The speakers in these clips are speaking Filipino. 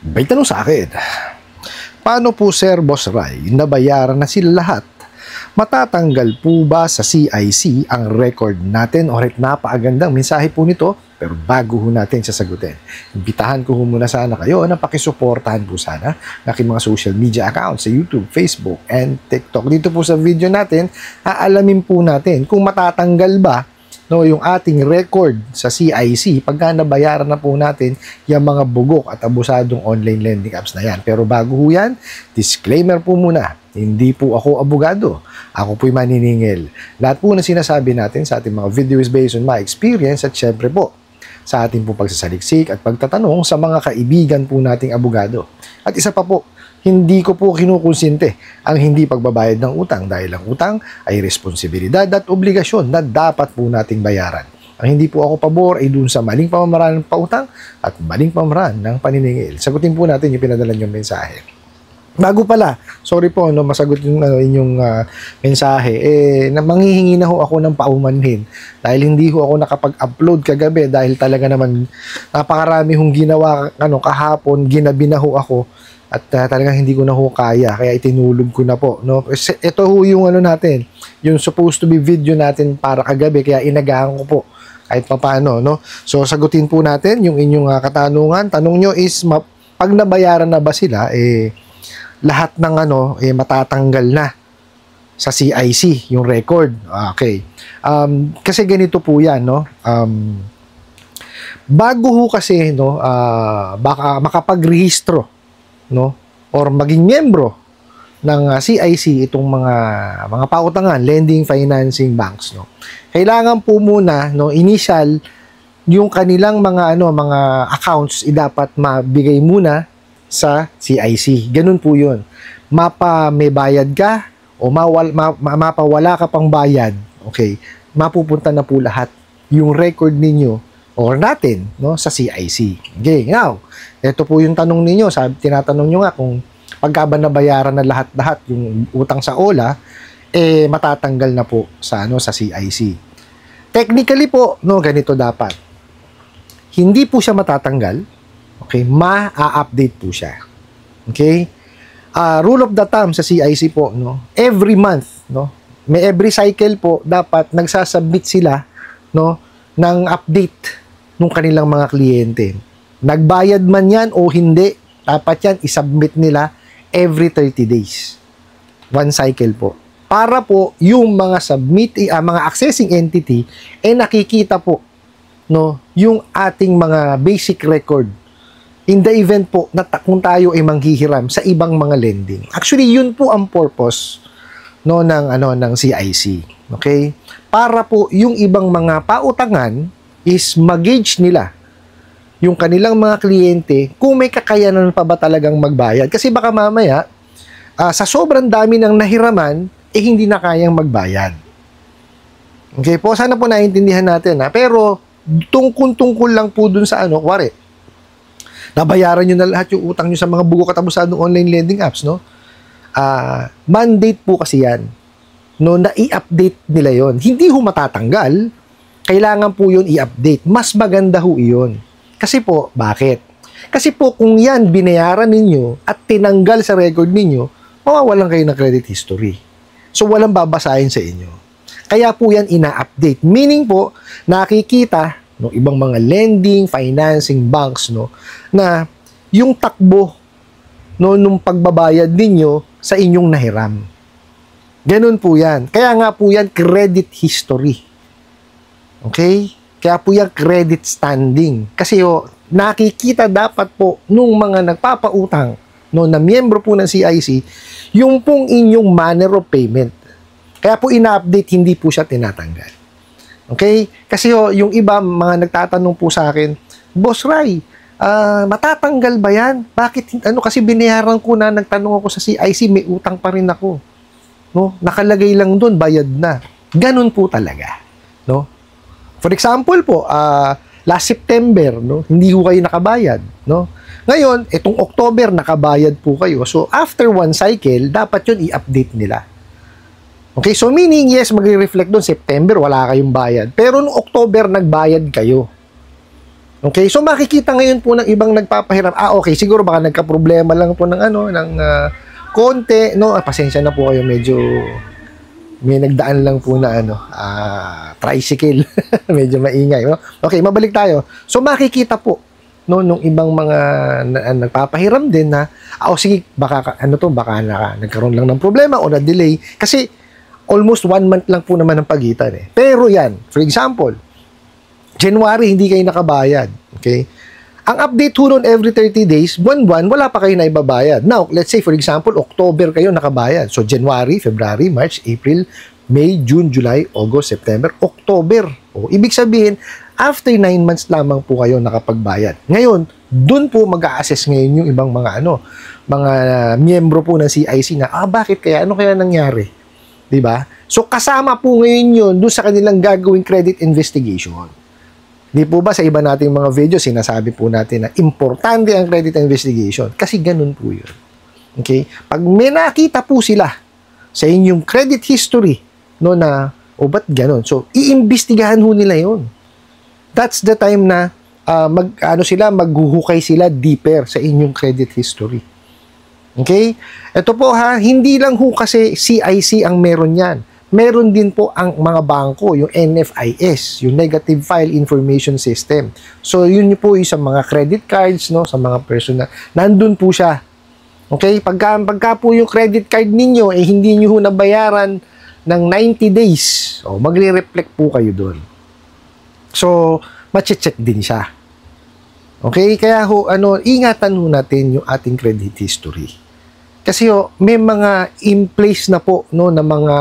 May tanong sa akin, paano po Sir Boss Ray, nabayaran na sila lahat? Matatanggal po ba sa CIC ang record natin? Orit, napakagandang mensahe po nito, pero bago ho natin sasagutin, imbitahan ko muna sana kayo na pakisuportahan po sana ng aking mga social media accounts sa YouTube, Facebook, and TikTok. Dito po sa video natin, aalamin po natin kung matatanggal ba yung ating record sa CIC pagka nabayaran na po natin yung mga bugok at abusadong online lending apps na yan. Pero bago ho yan, disclaimer po muna, hindi po ako abogado. Ako po'y maniningil. Lahat po na sinasabi natin sa ating mga video is based on my experience at syempre po, sa ating po pagsasaliksik at pagtatanong sa mga kaibigan po nating abogado. At isa pa po, hindi ko po kinukonsinte ang hindi pagbabayad ng utang dahil ang utang ay responsibilidad at obligasyon na dapat po nating bayaran. Ang hindi po ako pabor ay dun sa maling pamamaraan ng pautang at maling pamamaraan ng paniningil. Sagutin po natin yung pinadala niyong mensahe. Bago pala, sorry po, masagot yung inyong mensahe, manghihingi na ho ako ng paumanhin dahil hindi ho ako nakapag-upload kagabi dahil talaga naman napakarami hong ginawa kahapon, ginabi na ho ako at talagang hindi ko na ho kaya, kaya itinulog ko na po. Ito ho yung natin, yung supposed to be video natin para kagabi, kaya inagahan ko po kahit papaano. So sagutin po natin yung inyong katanungan. Tanong nyo is, pag nabayaran na ba sila, lahat ng matatanggal na sa CIC yung record. Okay. Kasi ganito po yan, bago ho kasi baka makapagrehistro or maging miyembro ng CIC itong mga pautangan, lending, financing banks, kailangan po muna initial yung kanilang mga accounts dapat mabigay muna sa CIC. Ganun po 'yun. May bayad ka o mapawala ka pang bayad, okay, mapupunta na po lahat yung record ninyo or natin sa CIC. Okay, now, ito po yung tanong ninyo. Tinatanong nyo nga kung pagka ba nabayaran na lahat-lahat yung utang sa OLA, matatanggal na po sa CIC. Technically po, ganito dapat. Hindi po siya matatanggal. Okay, ma-update po siya. Okay? Rule of the thumb sa CIC po, every month, may every cycle po, dapat nagsasubmit sila, ng update ng kanilang mga kliyente. Nagbayad man yan o hindi, dapat yan isubmit nila every 30 days. One cycle po. Para po yung mga mga accessing entity nakikita po yung ating mga basic record in the event po na kung tayo ay manghihiram sa ibang mga lending. Actually, yun po ang purpose ng CIC. Okay? Para po yung ibang mga pautangan is mag-gauge nila yung kanilang mga kliyente kung may kakayanan pa ba talagang magbayad. Kasi baka mamaya, sa sobrang dami ng nahiraman, hindi na kayang magbayad. Okay po, sana po naiintindihan natin. Pero, tungkol lang po dun sa kuwari, nabayaran nyo na lahat yung utang nyo sa mga bugok at abusadong online lending apps, mandate po kasi yan, na i-update nila yon. Hindi ho matatanggal, kailangan po yun i-update. Mas maganda ho iyon. Kasi po, bakit? Kasi po, kung yan binayaran ninyo at tinanggal sa record ninyo, mawawalan kayo ng credit history. So, walang babasahin sa inyo. Kaya po yan ina-update. Meaning po, nakikita ng ibang mga lending, financing banks, na yung takbo nung pagbabayad ninyo sa inyong nahiram. Ganun po yan. Kaya nga po yan credit history. Okay? Kaya po yan credit standing. Kasi nakikita dapat po nung mga nagpapautang na miyembro po ng CIC, yung pong inyong manner of payment. Kaya po ina-update, hindi po siya tinatanggal. Okay? Kasi yung iba, mga nagtatanong po sa akin, Boss Ray, matatanggal ba yan? Bakit? Kasi binayaran ko na, nagtanong ako sa CIC, may utang pa rin ako. Nakalagay lang doon, bayad na. Ganun po talaga. For example po, last September, hindi ko kayo nakabayad. Ngayon, itong October, nakabayad po kayo. So, after one cycle, dapat yun i-update nila. Okay, so meaning, yes, magre-reflect doon, September, wala kayong bayad. Pero noong October, nagbayad kayo. Okay, so makikita ngayon po ng ibang nagpapahiram, okay, siguro baka nagka-problema lang po ng konti, no? Pasensya na po kayo, medyo may nagdaan lang po na tricycle. Medyo maingay, no? Okay, mabalik tayo. So makikita po no nung ibang mga nagpapahiram din na sige, baka baka nagkaroon lang ng problema o na-delay kasi almost 1 month lang po naman ang pagitan eh. Pero yan, for example, January, hindi kayo nakabayad. Okay? Ang update ho nun every 30 days, buwan-buwan, wala pa kayo na ibabayad. Now, let's say, for example, October kayo nakabayad. So, January, February, March, April, May, June, July, August, September, October. O, ibig sabihin, after 9 months lamang po kayo nakapagbayad. Ngayon, dun po mag-a-assess ngayon yung ibang mga mga miyembro po ng CIC na, bakit kaya? Ano kaya nangyari? Diba? So, kasama po ngayon yun dun sa kanilang gagawing credit investigation. Di po ba sa iba nating mga video, sinasabi po natin na importante ang credit investigation? Kasi ganun po yun. Okay? Pag may nakita po sila sa inyong credit history, no, na, ba't ganun? So, iimbestigahan ho nila yun. That's the time na maghuhukay sila deeper sa inyong credit history. Okay? Ito po hindi lang ho kasi CIC ang meron yan. Meron din po ang mga bangko, yung NFIS, yung Negative File Information System. So, yun po yung sa mga credit cards, no, sa mga personal. Nandun po siya. Okay? Pagka po yung credit card ninyo, hindi nyo nabayaran ng 90 days, magre-reflect po kayo doon. So, mache-check din siya. Okay? Kaya ingatan ho natin yung ating credit history. Kasi may mga in place na po no na mga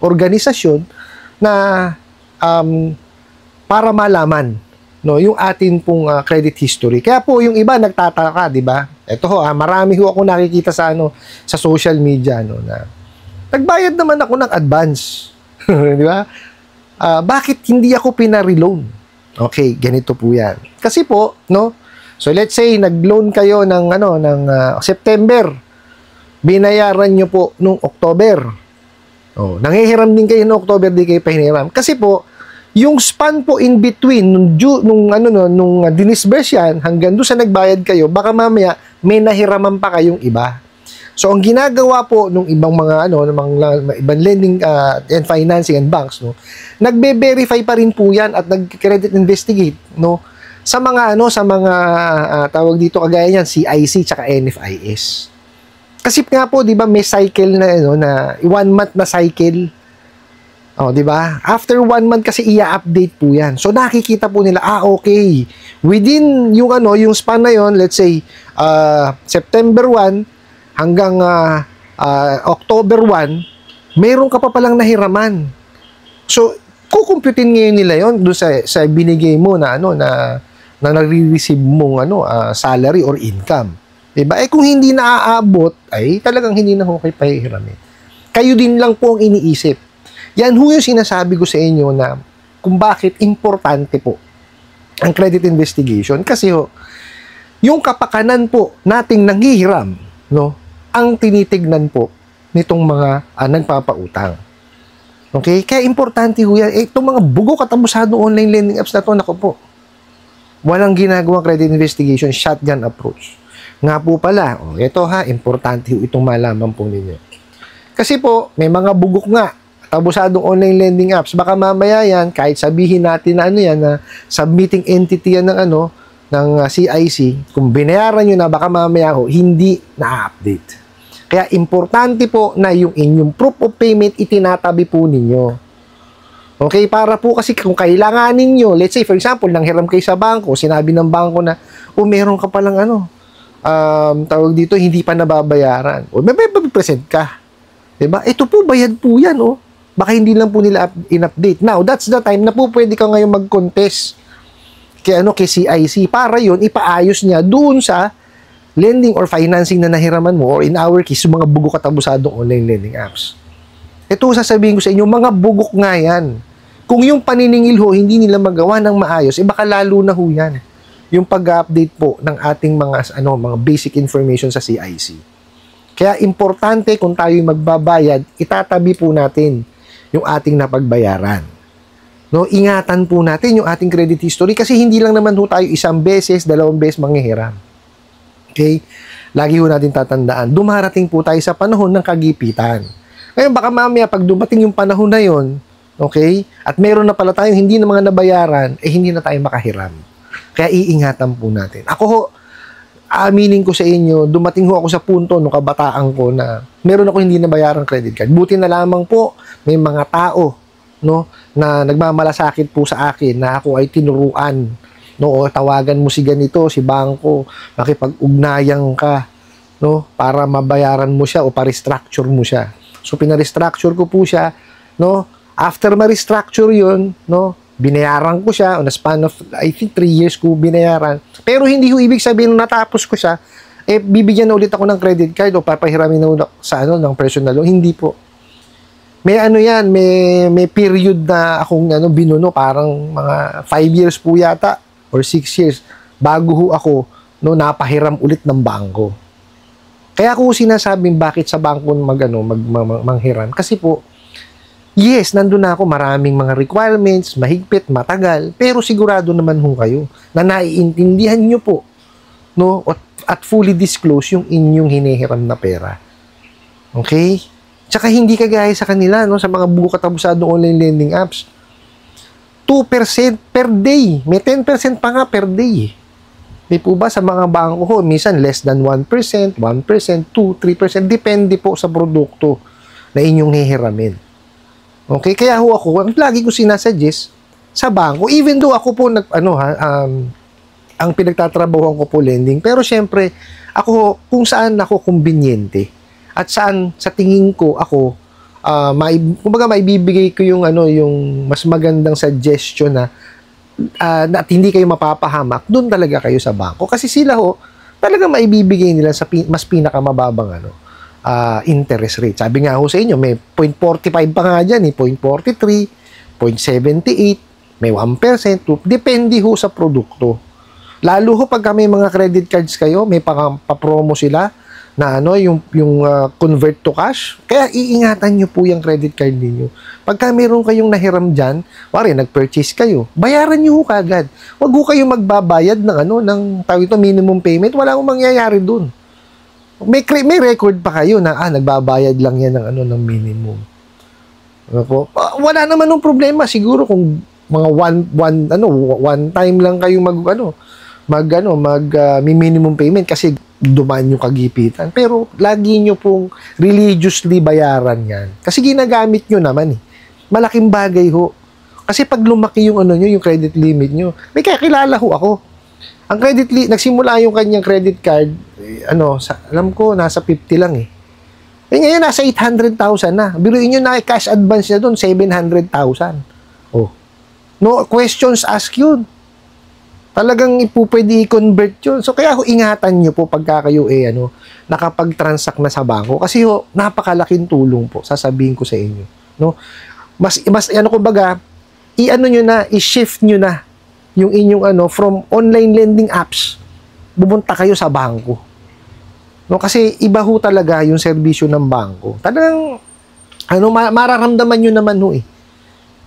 organisasyon na para malaman no yung atin pong credit history. Kaya po yung iba nagtataka, 'di ba? Ito marami ho ako nakikita sa sa social media na nagbayad naman ako ng advance. 'Di ba? Bakit hindi ako pina-reloan? Okay, ganito po 'yan. Kasi po, no? So let's say nag-loan kayo ng September. Binayaran nyo po nung October. Nanghihiram din kayo nung October, di kayo pahiram. Kasi po, yung span po in between nung dinisburse yan hanggang doon sa nagbayad kayo, baka mamaya may nahiraman pa kayong iba. So ang ginagawa po nung ibang mga ibang lending and financing and banks, no, nagbe-verify pa rin po yan at nag-credit investigate, no, sa mga tawag dito kagaya niyan, CIC tsaka NFIS. Kasi nga po, 'di ba, may cycle na na 1 month na cycle. 'Di ba? After 1 month kasi i-update po 'yan. So nakikita po nila, okay. Within yung span na 'yon, let's say September 1 hanggang October 1, mayroon ka pa palang nahiraman. So kukumputin ngayon nila 'yon doon sa binigay mo na na nare-receive mong salary or income. Diba? Kung hindi naaabot, ay talagang hindi na kayo pahihiramin. Kayo din lang po ang iniisip. Yan yung sinasabi ko sa inyo na kung bakit importante po ang credit investigation. Kasi yung kapakanan po nating nanghihiram, no, ang tinitignan po nitong mga nagpapautang. Okay? Kaya importante yan. Itong mga bugok at abusado online lending apps na to, naku po, walang ginagawang credit investigation, shotgun approach. Nga po pala, ito importante itong malaman po ninyo. Kasi po, may mga bugok nga, abusadong online lending apps, baka mamaya yan, kahit sabihin natin na na submitting entity yan ng CIC, kung binayaran nyo na, baka mamaya hindi na-update. Kaya importante po na yung inyong proof of payment itinatabi po ninyo. Okay, para po kasi kung kailanganin nyo, let's say for example, nanghiram kayo sa bangko, sinabi ng bangko na, meron ka palang tawag dito, hindi pa nababayaran. May present ka. Diba? Ito po, bayad po yan, Baka hindi lang po nila in-update. Now, that's the time na po pwede ka ngayon mag-contest kay CIC para yon ipaayos niya doon sa lending or financing na nahiraman mo, or in our case, yung mga bugok at abusadong online lending apps. Ito, sasabihin ko sa inyo, mga bugok nga yan. Kung yung paniningil hindi nila magawa ng maayos, baka lalo na yan yung pag-update po ng ating mga basic information sa CIC. Kaya importante kung tayo magbabayad, itatabi po natin yung ating napagbayaran. No, ingatan po natin yung ating credit history kasi hindi lang naman ho tayo isang beses, dalawang beses manghihiram. Okay? Lagi ho natin tatandaan, dumarating po tayo sa panahon ng kagipitan. Ngayon, baka mamaya, pag dumating yung panahon na yon, okay, at meron na pala tayong hindi na mga nabayaran, hindi na tayo makahiram. Kaya iingatan po natin. Ako ho, aaminin ko sa inyo, dumating ho ako sa punto nung kabataan ko na meron ako hindi nabayarang credit card. Buti na lamang po, may mga tao, no, na nagmamalasakit po sa akin na ako ay tinuruan, no, o tawagan mo si ganito, si bangko, makipag-ugnayan ka, no, para mabayaran mo siya o pa-restructure mo siya. So pina-restructure ko po siya, no. After ma-restructure 'yun, no, binayaran ko siya on a span of I think 3 years ko binayaran. Pero hindi ho ibig sabihin nung natapos ko siya, bibigyan na ulit ako ng credit card o papahiramin na ulit sa ano ng personal loan. Hindi po. May ano yan, may period na akong binuno, parang mga 5 years po yata or 6 years bago ho ako napahiram ulit ng bangko. Kaya ako sinasabing bakit sa bangko manghiram kasi po yes, nandun na ako, maraming mga requirements, mahigpit, matagal, pero sigurado naman ho kayo na naiintindihan nyo po at fully disclose yung inyong hinihiram na pera. Okay? Tsaka hindi kagaya sa kanila, sa mga buo katabusadong online lending apps. 2% per day. May 10% pa nga per day. Di po ba sa mga bangko ho, minsan less than 1%, 1%, 2%, 3%, depende po sa produkto na inyong hihiramin. Okay? Kaya ho ako, lagi ko sinasuggest sa bangko, even though ako po ang pinagtatrabahuan ko po lending, pero syempre, ako kung saan ako kumbinyente at saan sa tingin ko ako kumbaga maibibigay ko yung yung mas magandang suggestion na at hindi kayo mapapahamak, doon talaga kayo sa bangko kasi sila ho talaga maibibigay nila sa mas pinakamababang interest rate. Sabi nga ho sa inyo, may 0.45 pa nga dyan, 0.43, 0.78, may 1%, depende ho sa produkto. Lalo ho pagka may mga credit cards kayo, may pa-promo sila na yung convert to cash. Kaya iingatan nyo po yung credit card ninyo. Pagka meron kayong nahiram dyan, wari, nag-purchase kayo, bayaran nyo ho kagad. Huwag ho kayong magbabayad ng minimum payment, wala akong mangyayari dun. May record pa kayo na nagbabayad lang yan ng minimum. Wala naman ng problema siguro kung mga one time lang kayo minimum payment kasi dumaan yung kagipitan. Pero lagi nyo pong religiously bayaran yan. Kasi ginagamit nyo naman Malaking bagay ho. Kasi pag lumaki yung yung credit limit nyo, may kakilala ho ako. Ang credit nagsimula yung kanyang credit card, alam ko, nasa 50 lang ngayon, nasa 800,000 na. Biruin nyo na, cash advance niya doon, 700,000. Oh. No questions asked yun. Talagang pwede i-convert yun. So, kaya ingatan nyo po pagka kayo nakapag-transact na sa bangko. Kasi napakalaking tulong po, sasabihin ko sa inyo. No? Mas kumbaga, i-shift nyo na yung inyong from online lending apps, bumunta kayo sa bangko. No, kasi iba ho talaga yung serbisyo ng bangko. Talagang mararamdaman nyo naman ho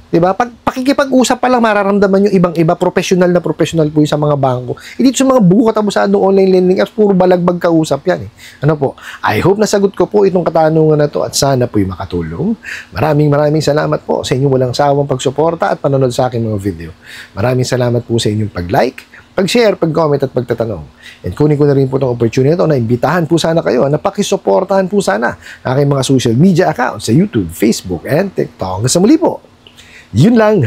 'Di ba? Pag pakikipag-usap pa lang mararamdaman nyo ibang-iba, professional na professional po yung sa mga bangko. Dito sa mga buo katabusadong online lending apps, puro balagbag kausap yan I hope nasagot ko po itong katanungan na to at sana po'y makatulong. Maraming salamat po sa inyong walang sawang pagsuporta at panonood sa aking mga video. Maraming salamat po sa inyong pag-like, pag-share, pag-comment at pagtatanong. And kunin ko na rin po itong opportunity na imbitahan po sana kayo na pakisuportahan po sana aking mga social media accounts sa YouTube, Facebook, and TikTok. Hanggang sa muli po. Yun lang.